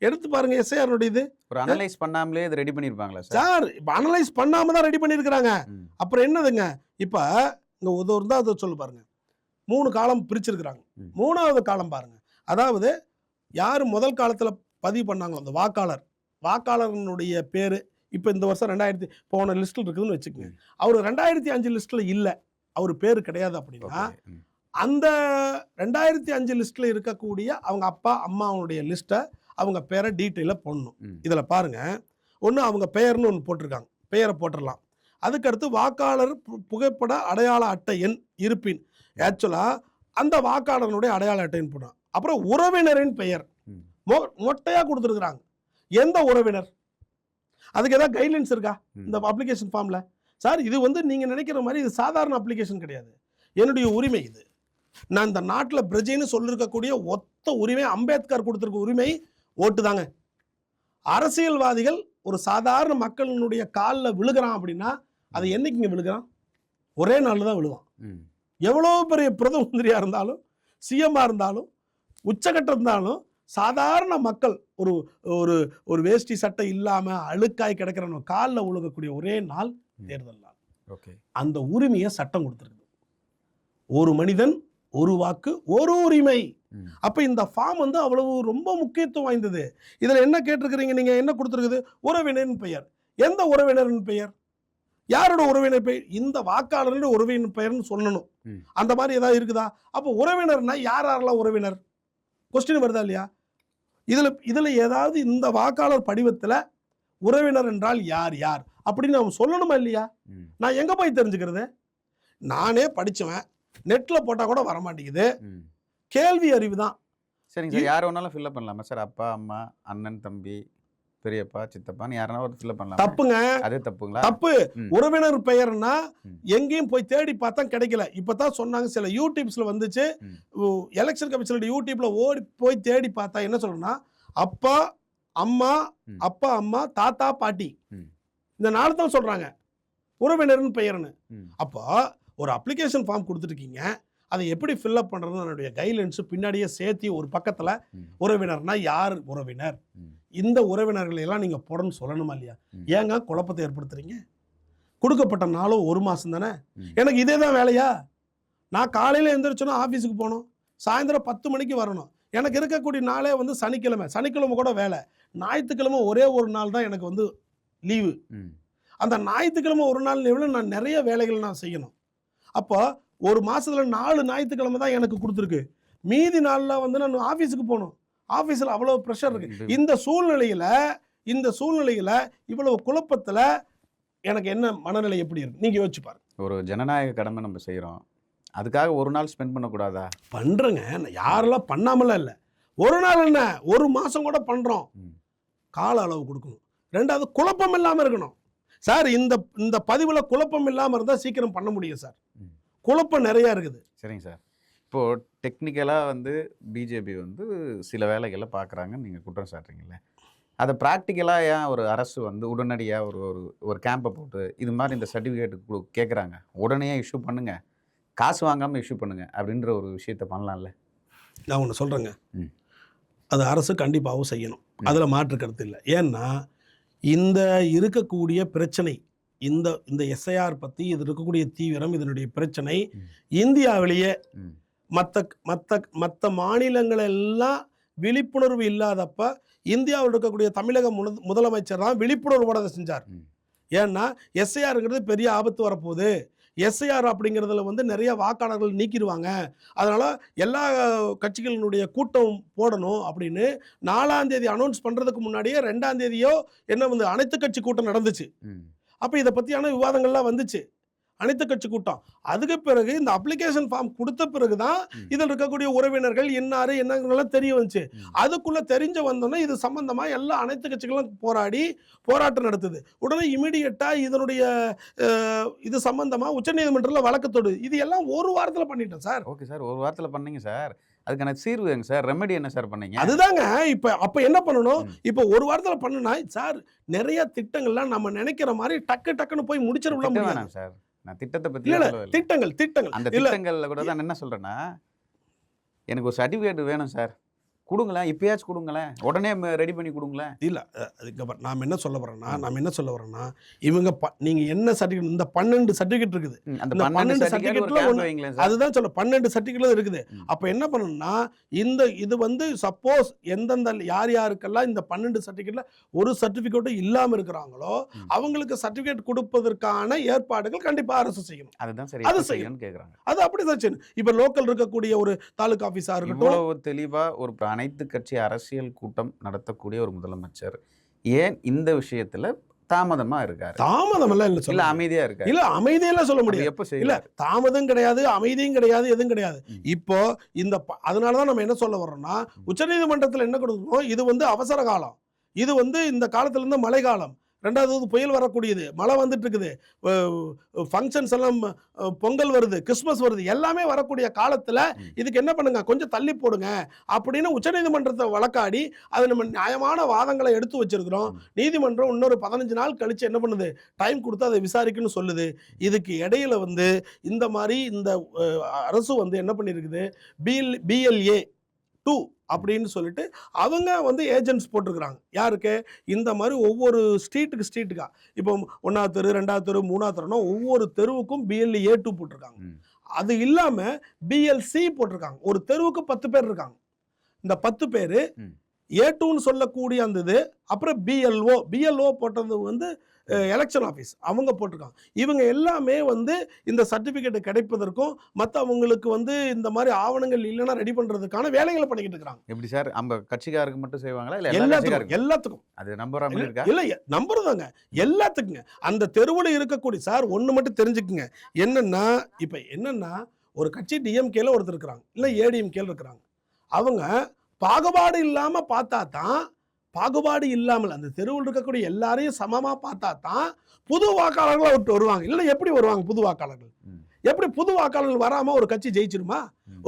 எடுத்து பாருங்க எஸ்ஐஆர் இது. ஒரு அனலைஸ் பண்ணாமலே இது ரெடி பண்ணிருப்பாங்களா சார்? இப்போ அனலைஸ் பண்ணாம தான் ரெடி பண்ணியிருக்கிறாங்க. அப்புறம் என்னதுங்க, இப்போ இங்க உதவு தான் அதை சொல்லு பாருங்க. 3 காலம் பிரிச்சிருக்கிறாங்க. 3வது காலம் பாருங்க. அதாவது யார் முதல் காலத்தில் பதிவு பண்ணாங்களோ அந்த வாக்காளர்களுடைய பேர் இப்போ இந்த வருஷம் 2000 போன லிஸ்ட்டில் இருக்குதுன்னு வச்சுக்கோங்க. அவர் 2005 லிஸ்ட்டில் இல்லை, அவர் பேர் கிடையாது அப்படின்னா அந்த 2005 லிஸ்ட்டில் இருக்கக்கூடிய அவங்க அப்பா அம்மாவுடைய லிஸ்ட்டை அவங்க பேரை டீட்டெயிலாக போடணும். இதில் பாருங்க, ஒன்று அவங்க பெயர்னு ஒன்று போட்டிருக்காங்க, பெயரை போட்டுடலாம். அதுக்கடுத்து வாக்காளர் புகைப்பட அடையாள அட்டை எண் இருப்பின், ஆக்சுவலாக அந்த வாக்காளர்களுடைய அடையாள அட்டைன்னு போடணும். அப்புறம் உறவினரின் பெயர் மொட்டையாக கொடுத்துருக்குறாங்க. எந்த உறவினர், அதுக்கு ஏதாவது கைட்லைன்ஸ் இருக்கா இந்த அப்ளிகேஷன் ஃபார்ம்ல? சார் இது வந்து நீங்க நினைக்கிற மாதிரி இது சாதாரண அப்ளிகேஷன் கிடையாது. என்னுடைய உரிமை இது. நான் இந்த நாட்டில் பிரஜைன்னு சொல்லிருக்கக்கூடிய ஒத்த உரிமை, அம்பேத்கர் கொடுத்திருக்க உரிமை ஓட்டு தாங்க. அரசியல்வாதிகள் ஒரு சாதாரண மக்களினுடைய காலில் விழுகிறான் அப்படின்னா அது என்னைக்குங்க விழுகிறான்? ஒரே நாளில் தான் விழுவான். எவ்வளோ பெரிய பிரதம மந்திரியா இருந்தாலும், சிஎம்மா இருந்தாலும், உச்சகட்டம் இருந்தாலும், சாதாரண மக்கள் ஒரு ஒரு ஒரு வேஷ்டி சட்டை இல்லாம அழுக்காய் கிடக்கிற காலில் உழுகக்கூடிய ஒரே நாள் தேர்தல் நாள். அந்த உரிமையை சட்டம் கொடுத்துருக்கு. ஒரு மனிதன் ஒரு வாக்கு ஒரு உரிமை. அப்ப இந்த ஃபார்ம் வந்து அவ்வளவு ரொம்ப முக்கியத்துவம் வாய்ந்தது. இதுல என்ன கேட்டிருக்கிறீங்க நீங்க, என்ன கொடுத்துருக்குது? உறவினரின் பெயர். எந்த உறவினரின் பெயர்? யாரோட உறவினர் பெயர்? இந்த வாக்காளருடைய உறவினர் பெயர்னு சொல்லணும். அந்த மாதிரி ஏதாவது இருக்குதா? அப்போ உறவினர்னா யாரெல்லாம் உறவினர்? கொஸ்டின் வருதா இல்லையா? இதுல ஏதாவது இந்த வாக்காளர் படிவத்துல உறவினர் என்றால் யார் யார் அப்படின்னு நம்ம சொல்லணுமா இல்லையா? நான் எங்க போய் தெரிஞ்சுக்கிறது? நானே படிச்சவன், நெட்ல போட்டா கூட வர மாட்டேங்குது. கேள்வி அறிவு தான். சரிங்க சார், யார் வேணாலும் ஃபில்அப் பண்ணலாமா சார்? அப்பா அம்மா அண்ணன் தம்பி பெரியப்பா சித்தப்பான்னு யாருன்னா ஒரு ஃபில்அப் பண்ணலாம்? தப்புங்க. அதே தப்புங்களா? தப்பு. உறவினர் பெயர்னா எங்கேயும் போய் தேடி பார்த்தா கிடைக்கல. இப்பதான் சொன்னாங்க, சில யூடியூப்ஸ்ல வந்துச்சு. எலெக்ஷன் கமிஷனோட யூடியூப்ல ஓடி போய் தேடி பார்த்தா என்ன சொல்றேன்னா, அப்பா அம்மா, அப்பா அம்மா, தாத்தா பாட்டி, இந்த 4 தான் சொல்றாங்க உறவினர்னு பெயர்னு. அப்போ ஒரு அப்ளிகேஷன் ஃபார்ம் கொடுத்துருக்கீங்க, அதை எப்படி ஃபில்அப் பண்ணுறதுன்னு என்னுடைய கைட்லைன்ஸ் பின்னாடியே சேர்த்தி ஒரு பக்கத்தில் உறவினர்னா யார் உறவினர், இந்த உறவினர்களை எல்லாம் நீங்கள் போடணும்னு சொல்லணுமா இல்லையா? ஏங்க குழப்பத்தை ஏற்படுத்துறீங்க? கொடுக்கப்பட்ட நாளும் 1 மாதம் தானே. எனக்கு இதே தான் வேலையா? நான் காலையில் எழுந்திரிச்சோன்னா ஆஃபீஸுக்கு போகணும், சாயந்தரம் 10 மணிக்கு வரணும். எனக்கு இருக்கக்கூடிய நாளே வந்து சனிக்கிழமை கூட வேலை. ஞாயிற்றுக்கிழமை ஒரே ஒரு நாள் தான் எனக்கு வந்து லீவு. அந்த ஞாயிற்றுக்கிழமை ஒரு நாள் லீவில் நான் நிறைய வேலைகள் நான் செய்யணும். அப்போ ஒரு மாசத்துல 4 ஞாயிற்றுக்கிழமை தான் எனக்கு கொடுத்துருக்கு. மீதி நாளில் வந்து நான் ஆஃபீஸுக்கு போகணும். ஆஃபீஸில் அவ்வளோ ப்ரெஷர் இருக்கு. இந்த சூழ்நிலையில் இவ்வளவு குழப்பத்தில் எனக்கு என்ன மனநிலை எப்படி இருக்கு நீங்க யோசிச்சு பாருங்க. ஒரு ஜனநாயக கடமை நம்ம செய்கிறோம், அதுக்காக ஒரு நாள் ஸ்பெண்ட் பண்ணக்கூடாதா? பண்றேங்க, யாரெல்லாம் பண்ணாமலாம் இல்லை. ஒரு நாள் என்ன, 1 மாசம் கூட பண்றோம். கால அளவு கொடுக்கணும். 2வது குழப்பம் இல்லாமல் இருக்கணும். சார் இந்த பதிவில் குழப்பம் இல்லாமல் இருந்தால் சீக்கிரம் பண்ண முடியும் சார். குழப்பம் நிறையா இருக்குது. சரிங்க சார், இப்போது டெக்னிக்கலாக வந்து பிஜேபி வந்து சில வேலைகளை பார்க்குறாங்கன்னு நீங்கள் குற்றம் சாட்டுறீங்களே, அதை ப்ராக்டிக்கலாக ஏன் ஒரு அரசு வந்து உடனடியாக ஒரு ஒரு கேம்பை போட்டு இது மாதிரி இந்த சர்டிஃபிகேட் கேட்குறாங்க, உடனே இஷ்யூ பண்ணுங்க, காசு வாங்காமல் இஷ்யூ பண்ணுங்க அப்படின்ற ஒரு விஷயத்த பண்ணலாம்ல? நான் ஒன்று சொல்கிறேங்க, அது அரசு கண்டிப்பாகவும் செய்யணும், அதில் மாற்று கருத்து இல்லை. ஏன்னா இந்த இருக்கக்கூடிய பிரச்சனை, இந்த எஸ்ஐஆர் பற்றி இது இருக்கக்கூடிய தீவிரம், இதனுடைய பிரச்சனை இந்தியாவிலேயே மற்ற மாநிலங்களெல்லாம் விழிப்புணர்வு இல்லாதப்ப இந்தியாவில் இருக்கக்கூடிய தமிழக முதலமைச்சர் தான் விழிப்புணர்வோட அதை செஞ்சார். ஏன்னா எஸ்ஐஆருங்கிறது பெரிய ஆபத்து வரப்போகுது, எஸ்ஐஆர் அப்படிங்கிறதுல வந்து நிறைய வாக்காளர்கள் நீக்கிடுவாங்க, அதனால் எல்லா கட்சிகளினுடைய கூட்டம் போடணும் அப்படின்னு 4ஆம் தேதி அனௌன்ஸ் பண்ணுறதுக்கு முன்னாடியே 2ஆம் தேதியோ என்ன வந்து அனைத்து கட்சி கூட்டம் நடந்துச்சு. அப்போ இதை பற்றியான விவாதங்கள்லாம் வந்துச்சு, அனைத்து கட்சி கூட்டம். அதுக்கு பிறகு இந்த அப்ளிகேஷன் ஃபார்ம் கொடுத்த பிறகு தான் இதில் இருக்கக்கூடிய உறவினர்கள் என்னாரு என்னங்கெல்லாம் தெரிய வந்துச்சு. அதுக்குள்ளே தெரிஞ்ச வந்தோன்னா இது சம்பந்தமாக எல்லா அனைத்து கட்சிகளும் போராட்டம் நடத்துது. உடனே இமீடியட்டாக இதனுடைய இது சம்பந்தமாக உச்சநீதிமன்றத்தில் வழக்கு தொடுது. இது எல்லாம் ஒரு வாரத்தில் பண்ணிட்டோம் சார். ஓகே சார், ஒரு வாரத்தில் பண்ணீங்க சார், அதுக்கான தீர்வு எங்க சார், ரெமெடி என்ன சார் பண்ணீங்க? அதுதாங்க அப்போ என்ன பண்ணணும், இப்போ ஒரு வாரத்தில் பண்ணுனா சார் நிறைய திட்டங்கள்லாம் நம்ம நினைக்கிற மாதிரி டக்குன்னு போய் முடிச்சிடலாம் சார். நான் திட்டத்தை பத்தி இல்ல சொல்லவே இல்லை. திட்டங்கள் அந்த திட்டங்கள்ல கூட தான் என்ன சொல்றேன்னா, எனக்கு ஒரு சர்டிஃபிகேட் வேணும் சார், கொடுங்களேன், இப்பயாச்சும் கொடுங்களேன், உடனே ரெடி பண்ணி கொடுங்களேன். இல்ல அதுக்கப்புறம் நாம் என்ன சொல்ல வரோம்னா இவங்க நீங்க என்ன சர்டிஃபிகேட், இந்த 12 சர்டிஃபிகேட் இருக்குது, அந்த இந்த 12 சர்டிஃபிகேட்ல சர்டிஃபிகேட் வைங்களேன் சார். அதுதான் சொல்ல 12 சர்டிஃபிகேட்ல இருக்குது. அப்ப என்ன பண்ணணும்னா இது வந்து சப்போஸ் எந்தெந்த யாருக்கெல்லாம் இந்த 12 சர்டிஃபிகேட்ல ஒரு சர்டிஃபிகேட்டும் இல்லாம இருக்கிறாங்களோ அவங்களுக்கு சர்டிஃபிகேட் கொடுப்பதற்கான ஏற்பாடுகள் கண்டிப்பா அரசு செய்யணும். அதுதான் சரி, அது செய்யணும்னு கேக்குறாங்க. அது அப்படிதான் செய்யணும். இப்ப லோக்கல் இருக்கக்கூடிய ஒரு தாலுகா ஆபீஸா இருக்கட்டும், இவ்வளவு தெளிவா ஒரு அனைத்து கட்சி அரசியல் கூட்டம் நடத்தக்கூடிய ஒரு முதலமைச்சர் ஏன் இந்த விஷயத்துல தாமதமா இருக்காரு? தாமதம் எல்லாம் இல்ல, இல்ல அமைதியா இருக்காரு. இல்ல அமைதியெல்லாம் சொல்ல முடியாது. எப்ப இல்ல தாமதம் கிடையாது, அமைதியும் கிடையாது, எதுவும் கிடையாது. இப்போ இந்த அதனாலதான் நம்ம என்ன சொல்ல வர்றோம்னா, உச்சநீதிமன்றத்தில் என்ன கொடுக்கணும், இது வந்து அவசர காலம், இது வந்து இந்த காலத்துல இருந்து மழை காலம், ரெண்டாவது புயல் வரக்கூடியது, மழை வந்துட்டு இருக்குது, ஃபங்க்ஷன்ஸ் எல்லாம், பொங்கல் வருது, கிறிஸ்மஸ் வருது, எல்லாமே வரக்கூடிய காலத்துல இதுக்கு என்ன பண்ணுங்க, கொஞ்சம் தள்ளி போடுங்க அப்படின்னு உச்சநீதிமன்றத்தை வழக்காடி அது நம்ம நியாயமான வாதங்களை எடுத்து வச்சிருக்கிறோம். நீதிமன்றம் இன்னொரு 15 நாள் கழிச்சு என்ன பண்ணுது, டைம் கொடுத்து அதை விசாரிக்கணும்னு சொல்லுது. இதுக்கு இடையில வந்து இந்த மாதிரி இந்த அரசு வந்து என்ன பண்ணிருக்குது, BLA 2 அப்படின்னு சொல்லிட்டு அவங்க வந்து ஏஜென்ட்ஸ் போட்டிருக்கிறாங்க. யாருக்கு, இந்த மாதிரி ஒவ்வொரு ஸ்ட்ரீட்டுக்கா, இப்போ 1வது தெரு, 2வது தெரு, 3வது தெருனா ஒவ்வொரு தெருவுக்கும் BLA 2 போட்டிருக்காங்க. அது இல்லாம BLC போட்டிருக்காங்க. ஒரு தெருவுக்கு 10 பேர் இருக்காங்க. இந்த 10 பேரு A2ன்னு சொல்லக்கூடிய அந்த இது, அப்புறம் BLO போட்டது வந்து எலெக்ஷன் ஆஃபீஸ் அவங்க போட்டிருக்காங்க. இவங்க எல்லாமே வந்து இந்த சர்டிஃபிகேட் கிடைப்பதற்கும் மற்றவங்களுக்கு வந்து இந்த மாதிரி ஆவணங்கள் இல்லைன்னா ரெடி பண்றதுக்கான வேலைகளை பண்ணிக்கிட்டு இருக்காங்க. எப்படி சார், நம்ம கட்சிக்காருக்கு மட்டும் செய்வாங்களா இல்ல எல்லாத்துக்கும்? அது நம்புறாங்க இருக்கா? இல்ல நம்புறதாங்க, எல்லாத்துக்குங்க. அந்த தெருவில் இருக்கக்கூடிய சார் ஒண்ணு மட்டும் தெரிஞ்சுக்குங்க, என்னன்னா இப்ப என்னன்னா ஒரு கட்சி DMKல ஒருத்தர் இருக்கிறாங்க, இல்ல ADMKல இருக்கிறாங்க. அவங்க பாகுபாடு இல்லாம பார்த்தா தான், பாகுபாடு இல்லாமல் அந்த தெருவில் இருக்கக்கூடிய எல்லாரையும் சமமா பார்த்தா தான் புது வாக்காளர்களை விட்டு வருவாங்க. இல்லை எப்படி வருவாங்க புது வாக்காளர்கள்? எப்படி புது வாக்காளர்கள் வராம ஒரு கட்சி ஜெயிச்சிருமா?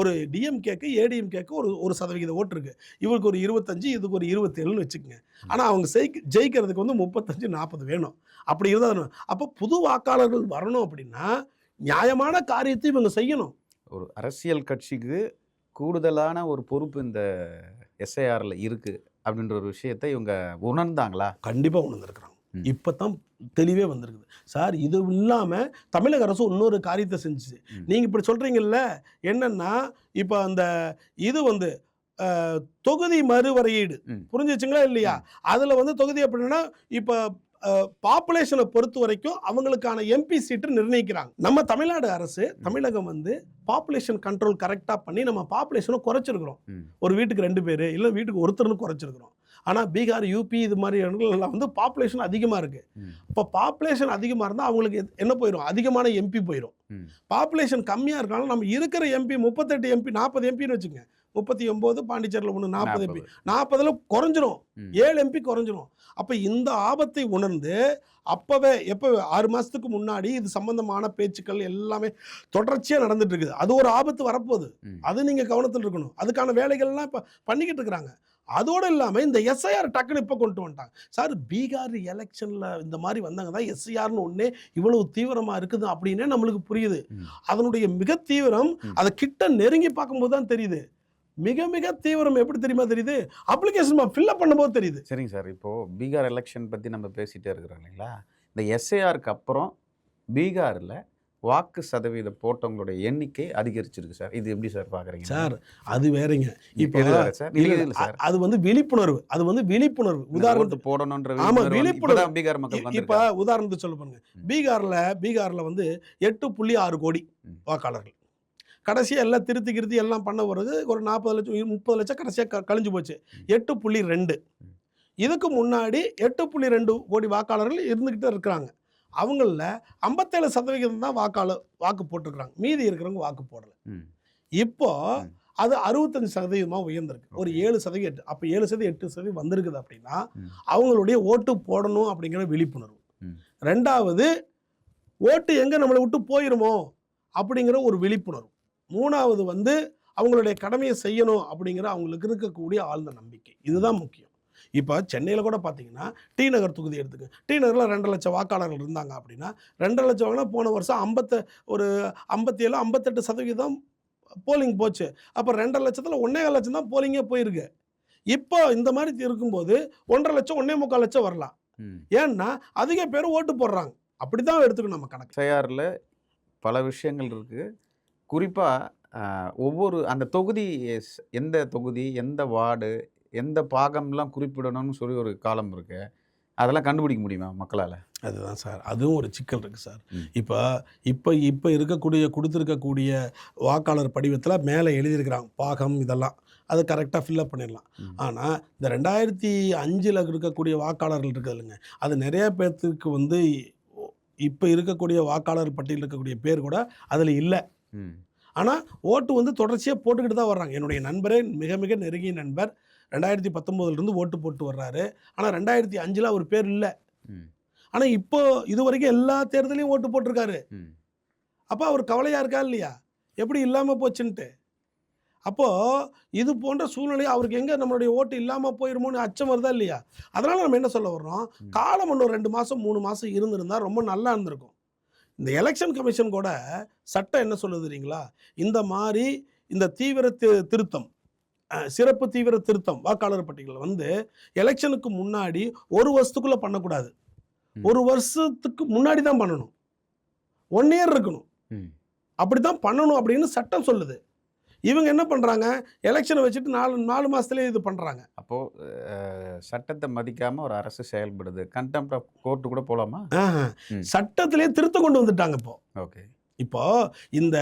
ஒரு DMKக்கு ADMKக்கு ஒரு சதவிகித ஓட்டு இருக்கு, இவருக்கு ஒரு 25, இதுக்கு ஒரு 27ன்னு வச்சுக்கோங்க. ஆனா அவங்க ஜெயிக்கிறதுக்கு வந்து 35-40 வேணும். அப்படி இருந்தா அப்போ புது வாக்காளர்கள் வரணும் அப்படின்னா நியாயமான காரியத்தை இவங்க செய்யணும். ஒரு அரசியல் கட்சிக்கு கூடுதலான ஒரு பொறுப்பு இந்த SIRல இருக்கு அப்படின்ற ஒரு விஷயத்தை இவங்க உணர்ந்தாங்களா? கண்டிப்பா உணர்ந்திருக்கிறாங்க. இப்பதான் தெளிவே வந்திருக்குது சார். இது இல்லாம தமிழக அரசு இன்னொரு காரியத்தை செஞ்சுச்சு. நீங்க இப்படி சொல்றீங்கல்ல, என்னன்னா இப்ப அந்த இது வந்து தொகுதி மறுவரையீடு புரிஞ்சுச்சுங்களா இல்லையா? அதுல வந்து தொகுதி அப்படின்னா இப்ப பாப்புலேஷனை பொறுத்த வரைக்கும் அவங்களுக்கான MP சீட்டு நிர்ணயிக்கிறாங்க. நம்ம தமிழ்நாடு அரசு, தமிழகம் வந்து பாப்புலேஷன் கண்ட்ரோல் கரெக்டா பண்ணி நம்ம பாப்புலேஷனை குறைச்சிருக்கிறோம். ஒரு வீட்டுக்கு 2 பேர் இல்ல வீட்டுக்கு ஒருத்தர்னு குறைச்சிருக்கிறோம். ஆனா பீகார், UP இது மாதிரி இடங்கள்லாம் வந்து பாப்புலேஷன் அதிகமா இருக்கு. இப்போ பாப்புலேஷன் அதிகமா இருந்தா அவங்களுக்கு என்ன போயிடும், அதிகமான MP போயிடும். பாப்புலேஷன் கம்மியா இருக்கனால நம்ம இருக்கிற MP 38 MP 40 MPன்னு வச்சுங்க, 39 பாண்டிச்சேரியில் 1 40 MP, 40ல் குறைஞ்சிரும், 7 MP குறைஞ்சிரும். அப்போ இந்த ஆபத்தை உணர்ந்து அப்பவே எப்போ 6 மாதத்துக்கு முன்னாடி இது சம்பந்தமான பேச்சுக்கள் எல்லாமே தொடர்ச்சியாக நடந்துட்டு இருக்குது. அது ஒரு ஆபத்து வரப்போகுது, அது நீங்கள் கவனத்தில் இருக்கணும். அதுக்கான வேலைகள்லாம் இப்போ பண்ணிக்கிட்டு இருக்கிறாங்க. அதோடு இல்லாமல் இந்த SIR டக்குன்னு இப்போ கொண்டு வந்துட்டாங்க சார். பீகார் எலெக்ஷனில் இந்த மாதிரி வந்தாங்க தான் SIRனு ஒன்றே இவ்வளவு தீவிரமாக இருக்குது அப்படின்னே நம்மளுக்கு புரியுது. அதனுடைய மிக தீவிரம் அதை கிட்ட நெருங்கி பார்க்கும்போது தான் தெரியுது. மிக மிக தீவிரம் எப்படி தெரியுமா தெரியுது, அப்ளிகேஷன் ஃபில்அப் பண்ணும்போது தெரியுது. சரிங்க சார், இப்போது பீகார் எலெக்ஷன் பற்றி நம்ம பேசிகிட்டே இருக்கிறோம் இல்லைங்களா? இந்த SIRக்கு அப்புறம் பீகாரில் வாக்கு சதவீத போட்டவங்களுடைய எண்ணிக்கை அதிகரிச்சிருக்கு சார். இது எப்படி சார் பார்க்குறீங்க? சார் அது வேறங்க. இப்போ அது வந்து விழிப்புணர்வு, அது வந்து விழிப்புணர்வு. உதாரணத்துக்கு போடணுன்ற விழிப்புணர்வு பீகார் மக்கள். இப்போ உதாரணத்துக்கு சொல்ல பாருங்க, பீகாரில் வந்து 8.6 கோடி வாக்காளர்கள். கடைசியாக எல்லாம் திருத்தி எல்லாம் பண்ண வருது ஒரு 40 லட்சம் 30 லட்சம் கடைசியாக கழிஞ்சு போச்சு. 8.2. இதுக்கு முன்னாடி 8.2 கோடி வாக்காளர்கள் இருந்துக்கிட்டு இருக்கிறாங்க. அவங்களில் 57% தான் வாக்கு போட்டிருக்கிறாங்க, மீதி இருக்கிறவங்க வாக்கு போடலை. இப்போ அது 65% உயர்ந்திருக்கு, ஒரு 7%. அப்போ 7% 8% வந்திருக்குது அப்படின்னா அவங்களுடைய ஓட்டு போடணும் அப்படிங்கிற விழிப்புணர்வு. ரெண்டாவது, ஓட்டு எங்கே நம்மளை விட்டு போயிருமோ அப்படிங்கிற ஒரு விழிப்புணர்வு. மூணாவது வந்து அவங்களுடைய கடமையை செய்யணும் அப்படிங்கிற அவங்களுக்கு இருக்கக்கூடிய ஆழ்ந்த நம்பிக்கை. இதுதான் முக்கியம். இப்போ சென்னையில் கூட பார்த்தீங்கன்னா டி நகர் தொகுதி எடுத்துக்க. டி நகரில் 2,00,000 வாக்காளர்கள் இருந்தாங்க அப்படின்னா 2,00,000 வாங்கினா போன வருஷம் ஒரு 57 58% போலிங் போச்சு. அப்போ 2,50,000ல் 1,50,000 தான் போலிங்கே போயிருக்கு. இப்போ இந்த மாதிரி இருக்கும்போது 1,50,000 1,45,000 வரலாம். ஏன்னா அதிக பேர் ஓட்டு போடுறாங்க. அப்படி தான் எடுத்துக்கணும் நம்ம கணக்கு. எஸ்ஐஆரில் பல விஷயங்கள் இருக்குது. குறிப்பாக ஒவ்வொரு அந்த தொகுதி எந்த தொகுதி, எந்த வார்டு, எந்த பாகம்லாம் குறிப்பிடணும்னு சொல்லி ஒரு காலம் இருக்கு. அதெல்லாம் கண்டுபிடிக்க முடியுமா மக்களால்? அதுதான் சார். அதுவும் ஒரு சிக்கல் இருக்குது சார். இப்போ கொடுத்துருக்கக்கூடிய வாக்காளர் படிவத்தில் மேலே எழுதியிருக்கிறாங்க பாகம் இதெல்லாம். அது கரெக்டாக ஃபில்லப் பண்ணிடலாம். ஆனால் இந்த 2005 இருக்கக்கூடிய வாக்காளர்கள் இருக்குது இல்லைங்க, அது நிறைய பேர்த்துக்கு வந்து இப்போ இருக்கக்கூடிய வாக்காளர் பட்டியலில் இருக்கக்கூடிய பேர் கூட அதில் இல்லை. ஆனால் ஓட்டு வந்து தொடர்ச்சியாக போட்டுக்கிட்டு தான் வர்றாங்க. என்னுடைய நண்பரே மிக மிக நெருங்கிய நண்பர் 2019 ஓட்டு போட்டு வர்றாரு. ஆனால் 2005 அவர் பேர் இல்லை. ஆனால் இப்போ இது வரைக்கும் எல்லா தேர்தலையும் ஓட்டு போட்டிருக்காரு. அப்போ அவர் கவலையாக இருக்கா இல்லையா, எப்படி இல்லாமல் போச்சுன்ட்டு? அப்போது இது போன்ற சூழ்நிலை அவருக்கு எங்கே நம்மளுடைய ஓட்டு இல்லாமல் போயிருமோன்னு அச்சம் வருதா இல்லையா? அதனால் நம்ம என்ன சொல்ல வர்றோம், காலம் இன்னும் 2 மாதம் 3 மாதம் இருந்திருந்தால் ரொம்ப நல்லா இருந்திருக்கும். இந்த எலெக்ஷன் கமிஷன் கூட சட்டம் என்ன சொல்லுது தெரியுங்களா, இந்த மாதிரி இந்த தீவிர திருத்தம், சிறப்பு தீவிர திருத்தம் வாக்காளர் பட்டியலில் வந்து எலெக்ஷனுக்கு முன்னாடி 1 வருஷத்துக்குள்ளே பண்ணக்கூடாது. 1 வருஷத்துக்கு முன்னாடி தான் பண்ணணும். 1 இயர் இருக்கணும். அப்படி தான் பண்ணணும் அப்படின்னு சட்டம் சொல்லுது. இவங்க என்ன பண்ணுறாங்க, எலெக்ஷனை வச்சுட்டு 4 மாதத்துலேயே இது பண்ணுறாங்க. அப்போது சட்டத்தை மதிக்காமல் ஒரு அரசு செயல்படுது. கண்டெம்ப்ட் ஆஃப் கோர்ட்டு கூட போகலாமா? சட்டத்திலே திருத்தம் கொண்டு வந்துட்டாங்க. ஓகே. இப்போ இந்த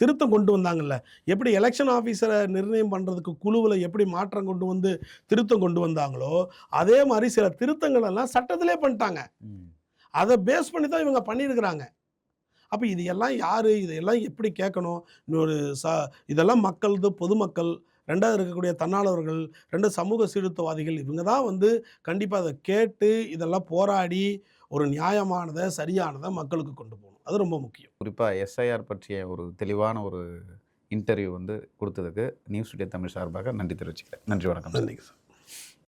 திருத்தம் கொண்டு வந்தாங்கல்ல, எப்படி எலெக்ஷன் ஆஃபீஸரை நிர்ணயம் பண்ணுறதுக்கு குழுவில் எப்படி மாற்றம் கொண்டு வந்து திருத்தம் கொண்டு வந்தாங்களோ, அதே மாதிரி சில திருத்தங்கள் எல்லாம் சட்டத்திலே பண்ணிட்டாங்க. அதை பேஸ் பண்ணி தான் இவங்க பண்ணியிருக்கிறாங்க. அப்போ இது எல்லாம் யார், இதெல்லாம் எப்படி கேட்கணும்? இதெல்லாம் பொதுமக்கள், 2வது இருக்கக்கூடிய தன்னாளர்கள், 2 சமூக சீர்திருத்தவாதிகள், இவங்க தான் வந்து கண்டிப்பாக அதை கேட்டு இதெல்லாம் போராடி ஒரு நியாயமானதை சரியானதை மக்களுக்கு கொண்டு போகணும். அது ரொம்ப முக்கியம். குறிப்பாக எஸ்ஐஆர் பற்றிய ஒரு தெளிவான ஒரு இன்டர்வியூ வந்து கொடுத்ததுக்கு நியூஸ் டுடே தமிழ் சார்பாக நன்றி தெரிவிச்சுக்கிறேன். நன்றி, வணக்கம். நன்றிங்க சார்.